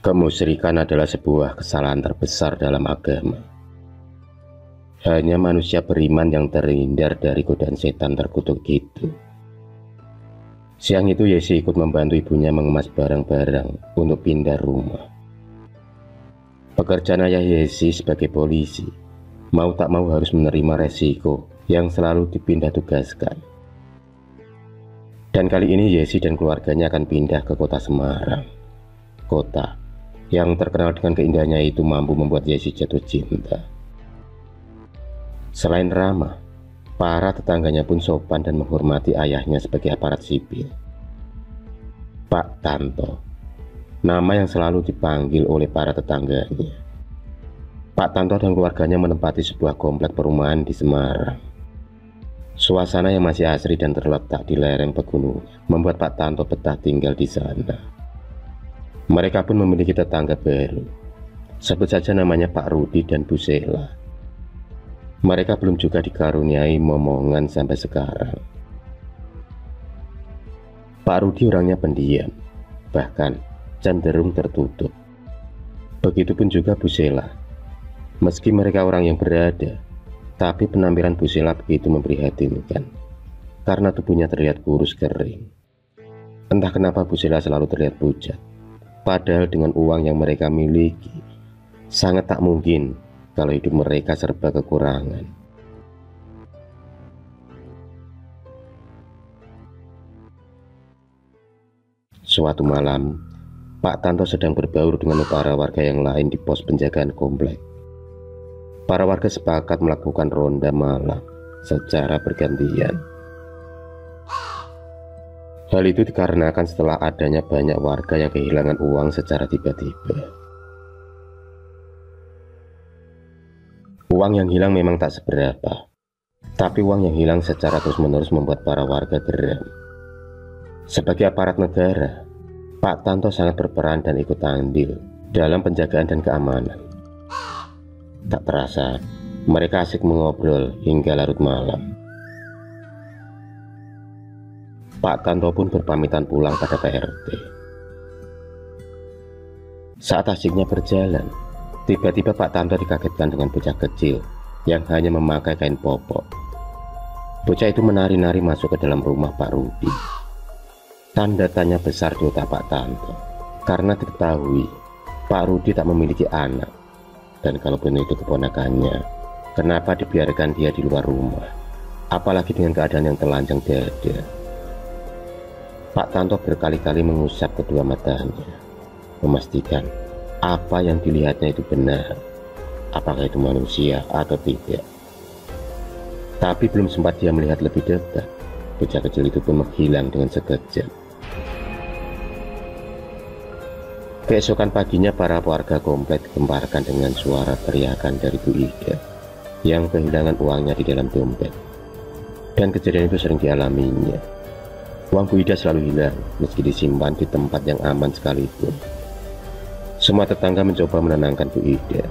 Kemusyrikan adalah sebuah kesalahan terbesar dalam agama. Hanya manusia beriman yang terhindar dari godaan setan terkutuk itu. Siang itu Yesi ikut membantu ibunya mengemas barang-barang untuk pindah rumah. Pekerjaan ayah Yesi sebagai polisi, mau tak mau harus menerima resiko yang selalu dipindah tugaskan. Dan kali ini Yesi dan keluarganya akan pindah ke kota Semarang. Kota yang terkenal dengan keindahannya itu mampu membuat Yesi jatuh cinta. Selain ramah, para tetangganya pun sopan dan menghormati ayahnya sebagai aparat sipil. Pak Tanto, nama yang selalu dipanggil oleh para tetangganya. Pak Tanto dan keluarganya menempati sebuah komplek perumahan di Semarang. Suasana yang masih asri dan terletak di lereng pegunungan membuat Pak Tanto betah tinggal di sana. Mereka pun memiliki tetangga baru, sebut saja namanya Pak Rudi dan Bu Sela. Mereka belum juga dikaruniai momongan sampai sekarang. Pak Rudi orangnya pendiam, bahkan cenderung tertutup. Begitupun juga Bu Sela. Meski mereka orang yang berada, tapi penampilan Bu Sela begitu memprihatinkan, karena tubuhnya terlihat kurus kering. Entah kenapa Bu Sela selalu terlihat pucat. Padahal dengan uang yang mereka miliki, sangat tak mungkin kalau hidup mereka serba kekurangan. Suatu malam, Pak Tanto sedang berbaur dengan para warga yang lain di pos penjagaan komplek. Para warga sepakat melakukan ronda malam secara bergantian. Hal itu dikarenakan setelah adanya banyak warga yang kehilangan uang secara tiba-tiba. Uang yang hilang memang tak seberapa, tapi uang yang hilang secara terus-menerus membuat para warga geram. Sebagai aparat negara, Pak Tanto sangat berperan dan ikut andil dalam penjagaan dan keamanan. Tak terasa, mereka asik mengobrol hingga larut malam. Pak Tanto pun berpamitan pulang pada PRT. Saat asiknya berjalan, tiba-tiba Pak Tanto dikagetkan dengan bocah kecil yang hanya memakai kain popok. Bocah itu menari-nari masuk ke dalam rumah Pak Rudi. Tanda tanya besar di otak Pak Tanto, karena diketahui Pak Rudi tak memiliki anak. Dan kalaupun itu keponakannya, kenapa dibiarkan dia di luar rumah? Apalagi dengan keadaan yang telanjang dada. Pak Tanto berkali-kali mengusap kedua matanya, memastikan apa yang dilihatnya itu benar, apakah itu manusia atau tidak. Tapi belum sempat dia melihat lebih dekat, bocah kecil itu pun menghilang dengan sekejap. Keesokan paginya para warga komplek digemparkan dengan suara teriakan dari Bu Ida yang kehilangan uangnya di dalam dompet. Dan kejadian itu sering dialaminya. Uang Bu Ida selalu hilang meski disimpan di tempat yang aman sekalipun. Semua tetangga mencoba menenangkan Bu Ida,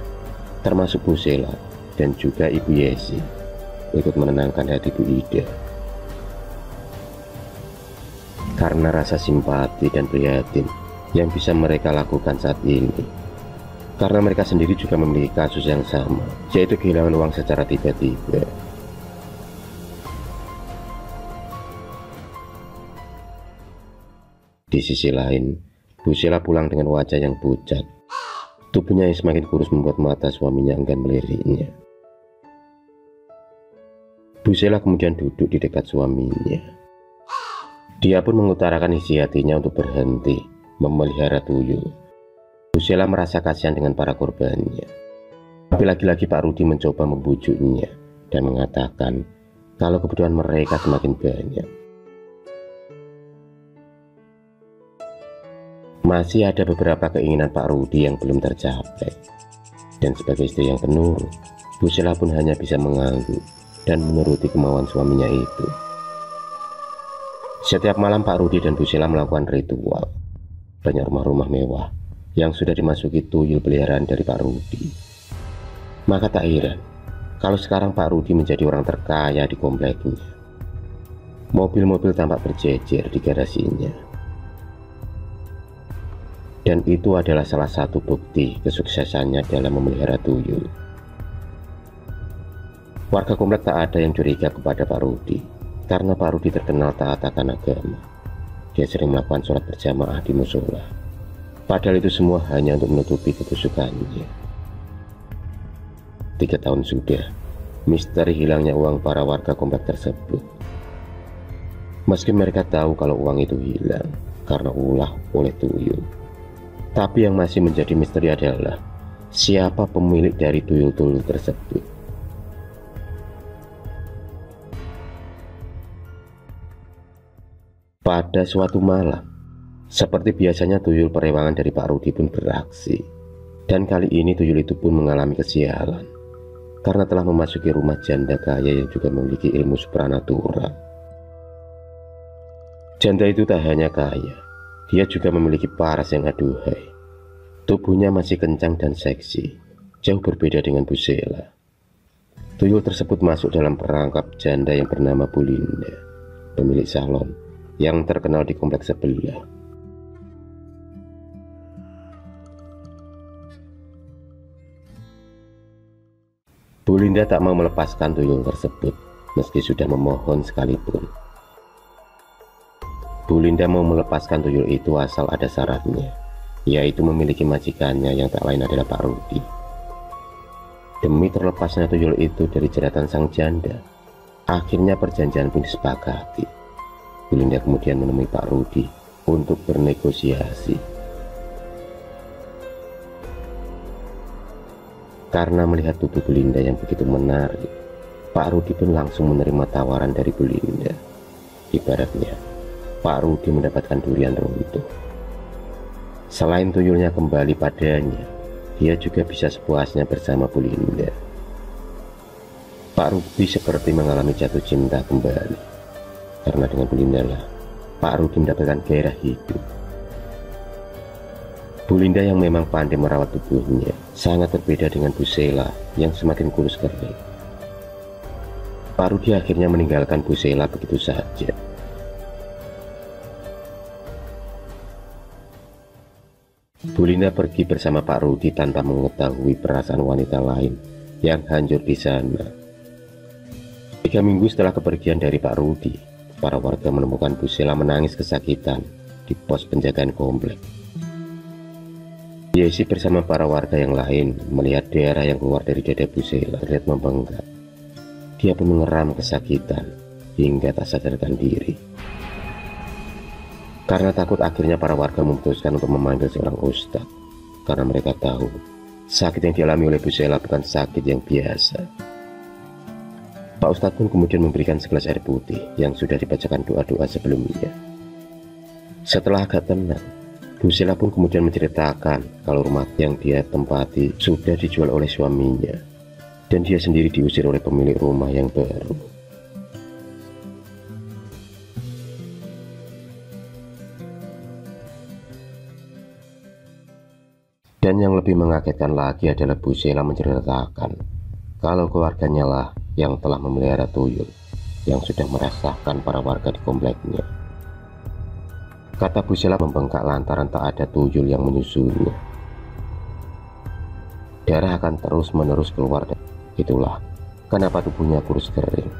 termasuk Bu Sela dan juga Ibu Yesi, ikut menenangkan hati Bu Ida. Karena rasa simpati dan prihatin yang bisa mereka lakukan saat ini. Karena mereka sendiri juga memiliki kasus yang sama, yaitu kehilangan uang secara tiba-tiba. Di sisi lain, Bu Sela pulang dengan wajah yang pucat. Tubuhnya yang semakin kurus membuat mata suaminya enggan meliriknya. Bu Sela kemudian duduk di dekat suaminya. Dia pun mengutarakan isi hatinya untuk berhenti memelihara tuyul. Bu Sela merasa kasihan dengan para korbannya. Tapi lagi-lagi Pak Rudi mencoba membujuknya dan mengatakan kalau kebutuhan mereka semakin banyak. Masih ada beberapa keinginan Pak Rudi yang belum tercapai. Dan sebagai istri yang penurut, Bu Sela pun hanya bisa mengangguk dan menuruti kemauan suaminya itu. Setiap malam Pak Rudi dan Bu Sela melakukan ritual. Banyak rumah-rumah mewah yang sudah dimasuki tuyul peliharaan dari Pak Rudi. Maka tak heran kalau sekarang Pak Rudi menjadi orang terkaya di kompleknya. Mobil-mobil tampak berjejer di garasinya. Dan itu adalah salah satu bukti kesuksesannya dalam memelihara tuyul. Warga komplek tak ada yang curiga kepada Pak Rudi, karena Pak Rudi terkenal taat akan agama. Dia sering melakukan sholat berjamaah di musola. Padahal itu semua hanya untuk menutupi kebusukannya. 3 tahun sudah, misteri hilangnya uang para warga komplek tersebut. Meski mereka tahu kalau uang itu hilang karena ulah oleh tuyul, tapi yang masih menjadi misteri adalah siapa pemilik dari tuyul-tuyul tersebut. Pada suatu malam, seperti biasanya tuyul perewangan dari Pak Rudi pun beraksi. Dan kali ini tuyul itu pun mengalami kesialan karena telah memasuki rumah janda kaya yang juga memiliki ilmu supranatural. Janda itu tak hanya kaya, dia juga memiliki paras yang aduhai. Tubuhnya masih kencang dan seksi, jauh berbeda dengan Bu Sela. Tuyul tersebut masuk dalam perangkap janda yang bernama Bu Linda, pemilik salon yang terkenal di kompleks sebelah. Bu Linda tak mau melepaskan tuyul tersebut, meski sudah memohon sekalipun. Bu Linda mau melepaskan tuyul itu asal ada syaratnya, yaitu memiliki majikannya yang tak lain adalah Pak Rudi. Demi terlepasnya tuyul itu dari jeratan sang janda, akhirnya perjanjian pun disepakati. Bu Linda kemudian menemui Pak Rudi untuk bernegosiasi. Karena melihat tubuh Bu Linda yang begitu menarik, Pak Rudi pun langsung menerima tawaran dari Bu Linda. Ibaratnya, Pak Rudi mendapatkan durian runtuh. Selain tuyulnya kembali padanya, dia juga bisa sepuasnya bersama Bu Linda. Pak Rudi seperti mengalami jatuh cinta kembali, karena dengan Bu Linda lah Pak Rudi mendapatkan gairah hidup. Bu Linda yang memang pandai merawat tubuhnya sangat berbeda dengan Bu Sela yang semakin kurus kering. Pak Rudi akhirnya meninggalkan Bu Sela begitu saja. Bu Linda pergi bersama Pak Rudi tanpa mengetahui perasaan wanita lain yang hancur di sana. 3 minggu setelah kepergian dari Pak Rudi, para warga menemukan Bu Sela menangis kesakitan di pos penjagaan komplek. Yesi bersama para warga yang lain melihat darah yang keluar dari dada Bu Sela terlihat membengkak. Dia pun mengeram kesakitan hingga tak sadarkan diri. Karena takut, akhirnya para warga memutuskan untuk memanggil seorang ustadz, karena mereka tahu sakit yang dialami oleh Bu Sela bukan sakit yang biasa. Pak Ustadz pun kemudian memberikan segelas air putih yang sudah dibacakan doa-doa sebelumnya. Setelah agak tenang, Bu Sela pun kemudian menceritakan kalau rumah yang dia tempati sudah dijual oleh suaminya, dan dia sendiri diusir oleh pemilik rumah yang baru. Dan yang lebih mengagetkan lagi adalah Bu Sela menceritakan kalau keluarganya lah yang telah memelihara tuyul yang sudah merasakan para warga di kompleknya. Kata Bu Sela membengkak lantaran tak ada tuyul yang menyusuinya. Darah akan terus-menerus keluar. Itulah kenapa tubuhnya kurus kering.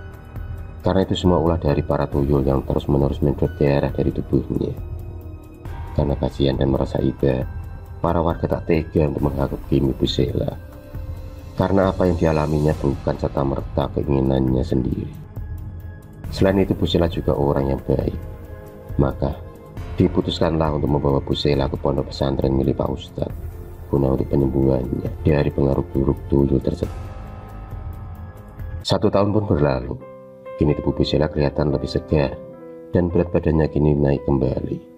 Karena itu semua ulah dari para tuyul yang terus-menerus menyedot darah dari tubuhnya. Karena kasihan dan merasa iba, para warga tak tega untuk menghakimi Bu Sela. Karena apa yang dialaminya bukan serta-merta keinginannya sendiri. Selain itu, Bu Sela juga orang yang baik. Maka diputuskanlah untuk membawa Bu Sela ke pondok pesantren milik Pak Ustadz guna untuk penyembuhannya dari pengaruh buruk tuyul tersebut. 1 tahun pun berlalu. Kini tubuh Bu Sela kelihatan lebih segar dan berat badannya kini naik kembali.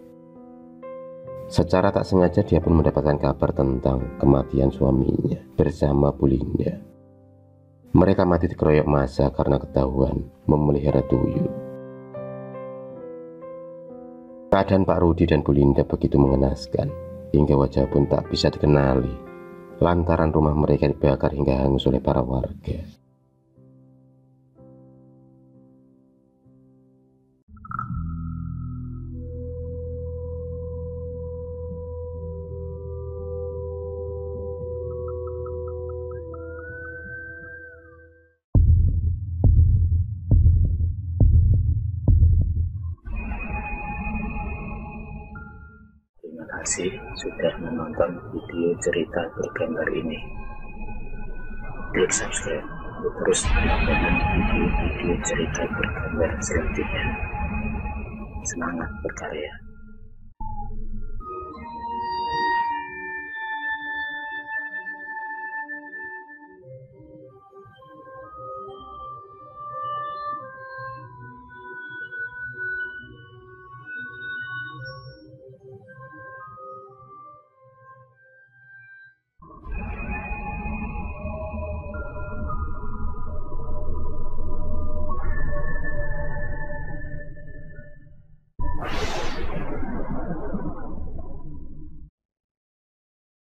Secara tak sengaja dia pun mendapatkan kabar tentang kematian suaminya bersama Bu Linda. Mereka mati dikeroyok massa karena ketahuan memelihara tuyul. Keadaan Pak Rudi dan Bu Linda begitu mengenaskan hingga wajah pun tak bisa dikenali lantaran rumah mereka dibakar hingga hangus oleh para warga. kasih sudah menonton video cerita bergambar ini. Klik subscribe untuk terus mendapatkan video-video cerita bergambar selanjutnya. Semangat berkarya.